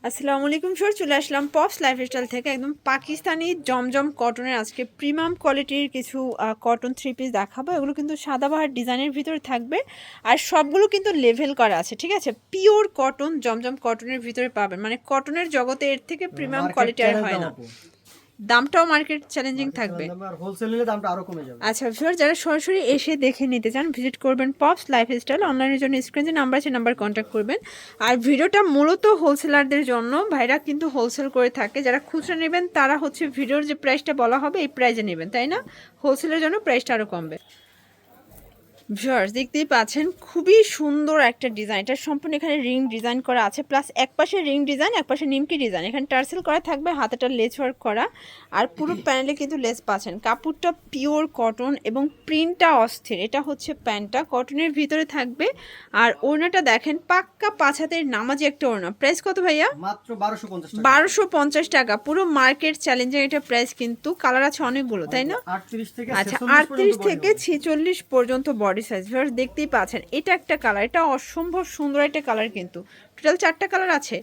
আসসালামু আলাইকুম স্যার, চলে আসলাম পপস লাইফস্টাইল থেকে একদম পাকিস্তানি জমজম কটনের আজকে প্রিমিয়াম কোয়ালিটির কিছু কটন থ্রি পিস দেখাবো। এগুলো কিন্তু সাদাবাহার ডিজাইনের ভিতরে থাকবে আর সবগুলো কিন্তু লেভেল করা আছে, ঠিক আছে। পিওর কটন জমজম কটনের ভিতরে পাবেন, মানে কটনের জগতে এর থেকে প্রিমিয়াম কোয়ালিটি আর হয় না। দামটাও মার্কেট চ্যালেঞ্জিং থাকবে আর হোলসেলে দামটা আরো কমে যাবে। আচ্ছা ভিউয়ার, যারা সরাসরি এসে দেখে নিতে চান ভিজিট করবেন পপস লাইফস্টাইল। অনলাইনের জন্য স্ক্রিনে নাম্বার আছে, নাম্বার কন্ট্যাক্ট করবেন। আর ভিডিওটা মূলত হোলসেলারদের জন্য, ভাইরা কিন্তু হোলসেল করে থাকে। যারা খুচরা নেবেন তারা হচ্ছে ভিডিওর যে প্রাইসটা বলা হবে এই প্রাইসে নেবেন, তাই না? হোলসেলের জন্য প্রাইসটা আরও কমবে। ভিউয়ার্স দেখতেই পাচ্ছেন খুবই সুন্দর একটা ডিজাইন। এটা সম্পূর্ণ এখানে রিং ডিজাইন করা আছে, প্লাস এক পাশে রিং ডিজাইন, এক পাশে নিমকি ডিজাইন। এখানে টার্সেল করা থাকবে, হাতেটা লেস ওয়ার্ক করা, আর পুরো প্যানেলে কিন্তু লেস পাচ্ছেন। কাপড়টা পিওর কটন এবং প্রিন্টটা অস্থির। এটা হচ্ছে প্যান্টটা কটনের ভিতরে থাকবে। আর ওড়নাটা দেখেন পাক্কা 5 হাতের নামাজি একটা ওড়না। প্রাইস কত ভাইয়া? মাত্র 1250 টাকা। 1250 টাকা, পুরো মার্কেট চ্যালেঞ্জিং এটা প্রাইস। কিন্তু কালার আছে অনেকগুলো, তাই না? 38 থেকে আচ্ছা, 46 38 থেকে 46 পর্যন্ত বডি সাইজ। ভিউয়ার্স দেখতেই পাচ্ছেন এটা একটা কালার, এটা অসম্ভব সুন্দর একটা কালার। কিন্তু টোটাল 4টা কালার আছে,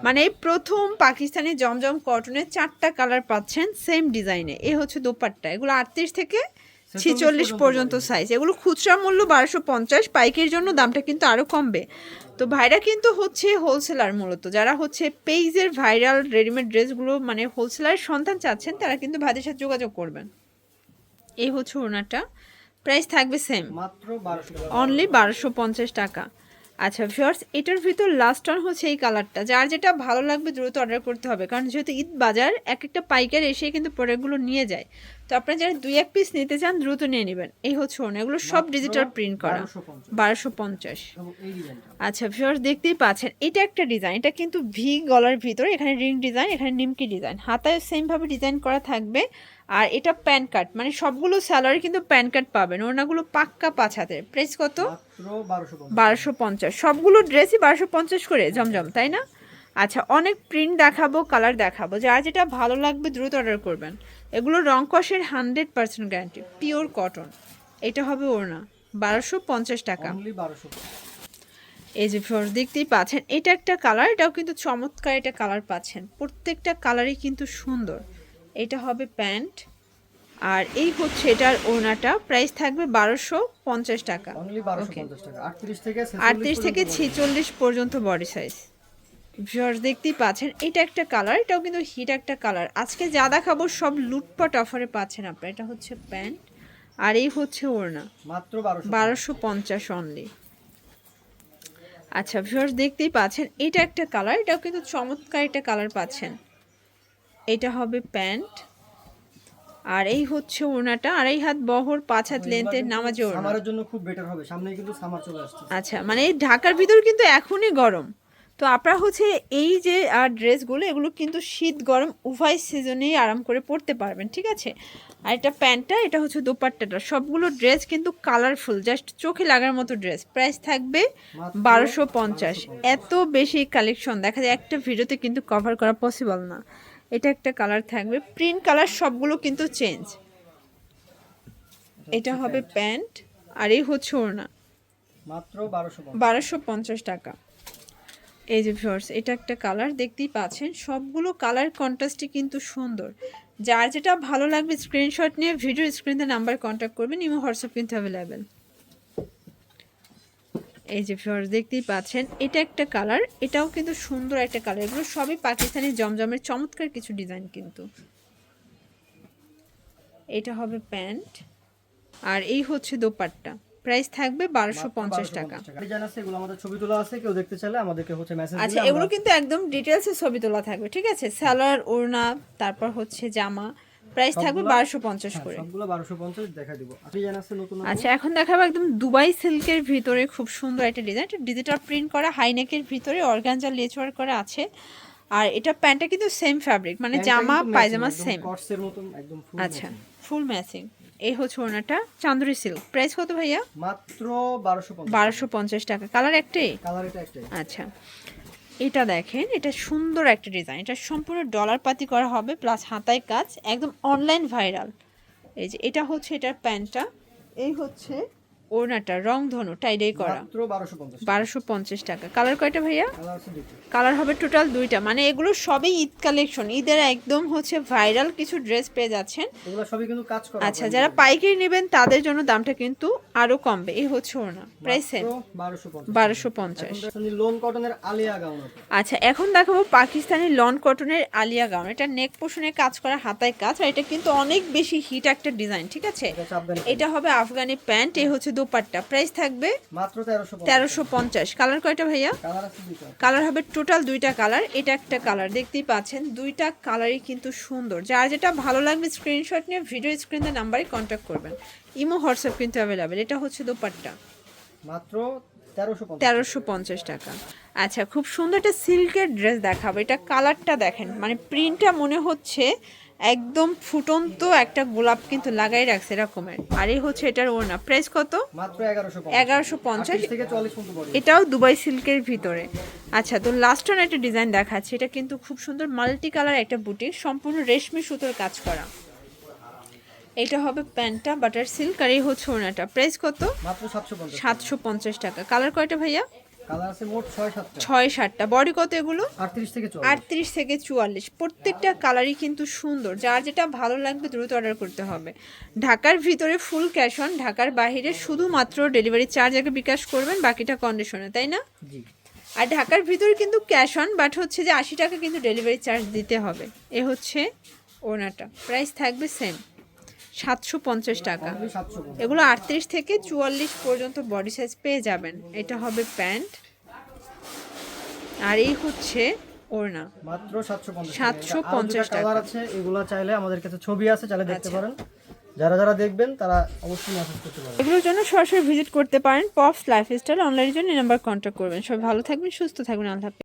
মানে এই প্রথম পাকিস্তানি জমজম কটনের 4টা কালার পাচ্ছেন সেম ডিজাইনে। এই হচ্ছে দোপাট্টা। এগুলো 38 থেকে 46 পর্যন্ত সাইজ। এগুলো খুচরা মূল্য 1250, পাইকের জন্য দামটা কিন্তু আরও কমবে। তো ভাইরা কিন্তু হচ্ছে হোলসেলার, মূলত যারা হচ্ছে পেজের ভাইরাল রেডিমেড ড্রেসগুলো মানে হোলসেলারের সন্ধান চাচ্ছেন তারা কিন্তু ভাইদের সাথে যোগাযোগ করবেন। এই হচ্ছে ওনাটা, প্রাইস থাকবে সেম, মাত্র 1200 টাকা, অনলি 1250 টাকা। আচ্ছা ভিউয়ার্স, এটার ভিতর লাস্ট অন হচ্ছে এই কালারটা। যার যেটা ভালো লাগবে দ্রুত অর্ডার করতে হবে, কারণ যেহেতু ঈদ বাজার, এক একটা পাইকার এসে কিন্তু প্রোডাক্টগুলো নিয়ে যায়। তো আপনারা যারা 2-1 পিস নিতে চান দ্রুত নিয়ে নেবেন। এই হচ্ছে ওনা, এগুলো সব ডিজিটাল প্রিন্ট করা, 1250। এবং এই ডিজাইনটা আচ্ছা ভিউয়ার্স দেখতেই পাচ্ছেন এটা একটা ডিজাইন। এটা কিন্তু ভি গলার ভিতরে, এখানে রিং ডিজাইন, এখানে নিমকি ডিজাইন, হাতায় সেমভাবে ডিজাইন করা থাকবে। আর এটা প্যান কাট, মানে সবগুলো স্যালারি কিন্তু প্যান কাট পাবেন। ওড়নাগুলো পাক্কা 5 হাতের। প্রাইস কত? মাত্র 1250। সবগুলো ড্রেসই 1250 করে জমজম, তাই না? আচ্ছা, অনেক প্রিন্ট দেখাবো, কালার দেখাবো, যার যেটা ভালো লাগবে দ্রুত অর্ডার করবেন। এগুলো রং কষের 100% গ্যারান্টি, পিওর কটন। এটা হবে ওড়না, 1250 টাকা। অনলি 1200। এই যে ফ্লোর দেখতেই পাচ্ছেন এটা একটা কালার, এটাও কিন্তু চমৎকার একটা কালার পাচ্ছেন। প্রত্যেকটা কালারই কিন্তু সুন্দর। এটা হবে প্যান্ট, আর এই হচ্ছে এটার ওড়নাটা। প্রাইস থাকবে 1250 টাকা, অনলি 1250 টাকা। 38 থেকে 46 পর্যন্ত বডি সাইজ। ভিউয়ার্স দেখতেই পাচ্ছেন এটা একটা কালার, এটাও কিন্তু হিট একটা কালার। আজকে যা দেখাবো সব লুটপাট অফারে পাচ্ছেন আপনারা। এটা হচ্ছে প্যান্ট, আর এই হচ্ছে ওড়না, মাত্র 1250 অনলি। আচ্ছা ভিউয়ার্স দেখতেই পাচ্ছেন এটা একটা কালার, এটাও কিন্তু চমৎকার একটা কালার পাচ্ছেন। এটা হবে প্যান্ট, আর এই হচ্ছে ওড়নাটা, 2.5 হাত বহর 5 হাত লেন্থের নামাজি ওড়না। সামারের জন্য খুব বেটার হবে, সামনে কিন্তু সামার চলে আসছে। আচ্ছা, মানে এই ঢাকার ভিতর কিন্তু এখনই গরম। তো আপনারা হচ্ছে এই যে ড্রেসগুলো, এগুলো কিন্তু শীত গরম উভয় সিজনেই আরাম করে পরতে পারবেন, ঠিক আছে। আর এটা প্যান্টটা, এটা হচ্ছে দোপাট্টাটা। সবগুলো ড্রেস কিন্তু কালারফুল, জাস্ট চোখে লাগার মতো ড্রেস। প্রাইস থাকবে 1250। এত বেশি কালেকশন দেখা যায় একটা ভিডিওতে কিন্তু কভার করা পসিবল না। এটা একটা কালার থাকবে, প্রিন্ট কালার সবগুলো কিন্তু চেঞ্জ। এটা হবে প্যান্ট, আর এই হচ্ছে ওড়না, মাত্র 1250। 1250 টাকা। এই যে ভিউয়ার্স এটা একটা কালার দেখতেই পাচ্ছেন, সবগুলো কালার কন্ট্রাস্টই কিন্তু সুন্দর। যার যেটা ভালো লাগবে স্ক্রিনশট নিয়ে ভিডিও স্ক্রিনে নাম্বার কন্ট্যাক্ট করবেন, ইমো হোয়াটসঅ্যাপ কিন্তু অ্যাভেলেবেল। এই যে ভিউয়ার্স দেখতেই পাচ্ছেন এটা একটা কালার, এটাও কিন্তু সুন্দর একটা কালার। এগুলো সবই পাকিস্তানি জমজমের চমৎকার কিছু ডিজাইন কিন্তু। এটা হবে প্যান্ট, আর এই হচ্ছে দোপাট্টা। প্রাইস থাকবে 1250 টাকা। ডিজাইন আছে, এগুলো আমাদের ছবি তোলা আছে, কেউ দেখতে চাইলে আমাদেরকে হচ্ছে মেসেজ দিলে আচ্ছা, এগুলো কিন্তু একদম ডিটেলসে ছবি তোলা থাকবে, ঠিক আছে। সালোয়ার, ওড়না, তারপর হচ্ছে জামা। প্রাইস থাকবে 1250 করে। সবগুলো 1250 দেখা দিব। ডিজাইন আছে নতুন। আচ্ছা, এখন দেখাবো একদম দুবাই সিল্কের ভিতরে খুব সুন্দর একটা ডিজাইন। এটা ডিজিটাল প্রিন্ট করা, হাইনেকের ভিতরে অর্গানজা লেস ওয়ার্ক করা আছে। আর এটা প্যান্টটা কিন্তু সেম ফ্যাব্রিক, মানে জামা পায়জামা সেম। কটসের মতন একদম ফুল। আচ্ছা, ফুল ম্যাচিং। এই হচ্ছে ওড়নাটা, চান্দুরি সিল্ক। প্রাইস কত ভাইয়া? মাত্র 1250। 1250 টাকা। কালার একটাই? কালার এটা একটাই। আচ্ছা, এটা দেখেন এটা সুন্দর একটা ডিজাইন। এটা সম্পূর্ণ ডলার পাতি করা হবে, প্লাস হাতায় কাজ, একদম অনলাইন ভাইরাল। এই যে এটা হচ্ছে এটার প্যান্টটা, এই হচ্ছে ওড়নাটা রংধনু টাইডাই করা মাত্র 1250 1250 টাকা। কালার কয়টা ভাইয়া? কালার আছে দুটো। কালার হবে টোটাল 2টা, মানে এগুলো সবই ঈদ কালেকশন, ঈদের একদম হচ্ছে ভাইরাল কিছু ড্রেস পেয়ে যাচ্ছেন। এগুলো সবই কিন্তু কাজ করা। আচ্ছা, যারা পাইকারি নেবেন তাদের জন্য দামটা কিন্তু আরো কমবে। এই হচ্ছে ওড়না, প্রাইস সেম 1250। এখন লোন কটনের আলিয়া গাউন আছে। আচ্ছা, এখন দেখাবো পাকিস্তানি লন কটনের আলিয়া গাউন। এটা নেক পোর্শনে কাজ করা, হাতায় কাজ, আর এটা কিন্তু অনেক বেশি হিট একটা ডিজাইন, ঠিক আছে? এটা হচ্ছে আফগানি এটা হবে আফগানি প্যান্ট, এই হচ্ছে দোপাট্টা, প্রাইস থাকবে মাত্র 1350। 1350। কালার কয়টা ভাইয়া? কালার আছে দুটো। কালার হবে টোটাল 2টা কালার, এটা একটা কালার, দেখতেই পাচ্ছেন 2টা কালারই কিন্তু সুন্দর। যার যেটা ভালো লাগবে স্ক্রিনশট নিয়ে ভিডিও স্ক্রিনের নাম্বারে কন্ট্যাক্ট করবেন। ইমো হোয়াটসঅ্যাপ কিন্তু অ্যাভেলেবেল। এটা হচ্ছে দোপাট্টা, মাত্র 1350। 1350 টাকা। আচ্ছা, খুব সুন্দর একটা সিল্কের ড্রেস দেখাবো। এটা কালারটা দেখেন, মানে প্রিন্টটা মনে হচ্ছে একদম ফুটন্ত একটা গোলাপ কিন্তু লাগাই রাখছে এরকমের। আর এই হচ্ছে এটার ওড়না, প্রাইস কত? মাত্র 1150। 1150 থেকে 40 পর্যন্ত বডি। এটাও দুবাই সিল্কের ভিতরে। আচ্ছা, তো লাস্ট ওয়ান একটা ডিজাইন দেখাচ্ছি। এটা কিন্তু খুব সুন্দর মাল্টি কালার একটা বুটিক, সম্পূর্ণ রেশমি সুতোর কাজ করা। এটা হবে প্যান্টটা বাটার সিল্ক, আর এই হচ্ছে ওড়নাটা, প্রাইস কত? মাত্র 750। 750 টাকা। কালার কয়টা ভাইয়া? কালার আছে মোট 6-7টা। 6-7টা। বডি কত এগুলো? 38 থেকে 40। 38 থেকে 44। প্রত্যেকটা কালারই কিন্তু সুন্দর, যার যেটা ভালো লাগবে দ্রুত অর্ডার করতে হবে। ঢাকার ভিতরে ফুল ক্যাশ অন, ঢাকার বাইরে শুধুমাত্র ডেলিভারি চার্জ আগে বিকাশ করবেন, বাকিটা কন্ডিশনে, তাই না? জি। আর ঢাকার ভিতরে কিন্তু ক্যাশ অন, বাট হচ্ছে যে 80 টাকা কিন্তু ডেলিভারি চার্জ দিতে হবে। এ হচ্ছে ওড়নাটা, প্রাইস থাকবে সেম 750 টাকা। অনলি 750। এগুলো 38 থেকে 44 পর্যন্ত বডি সাইজ পেয়ে যাবেন। এটা হবে প্যান্ট, আর এই হচ্ছে ওড়না, মাত্র 750। 750 টাকা। কালার আছে, এগুলো চাইলে আমাদের কাছে ছবি আছে, চাইলে দেখতে আচ্ছা। পারেন। যারা যারা দেখবেন তারা অবশ্যই মেসেজ করতে পারেন। এগুলোর জন্য সরাসরি ভিজিট করতে পারেন পপস লাইফস্টাইল অনলাইনের জন্য, এই নাম্বার কন্ট্যাক্ট করবেন। সবাই ভালো থাকবেন, সুস্থ থাকবেন, আল্লাহ হাফেজ।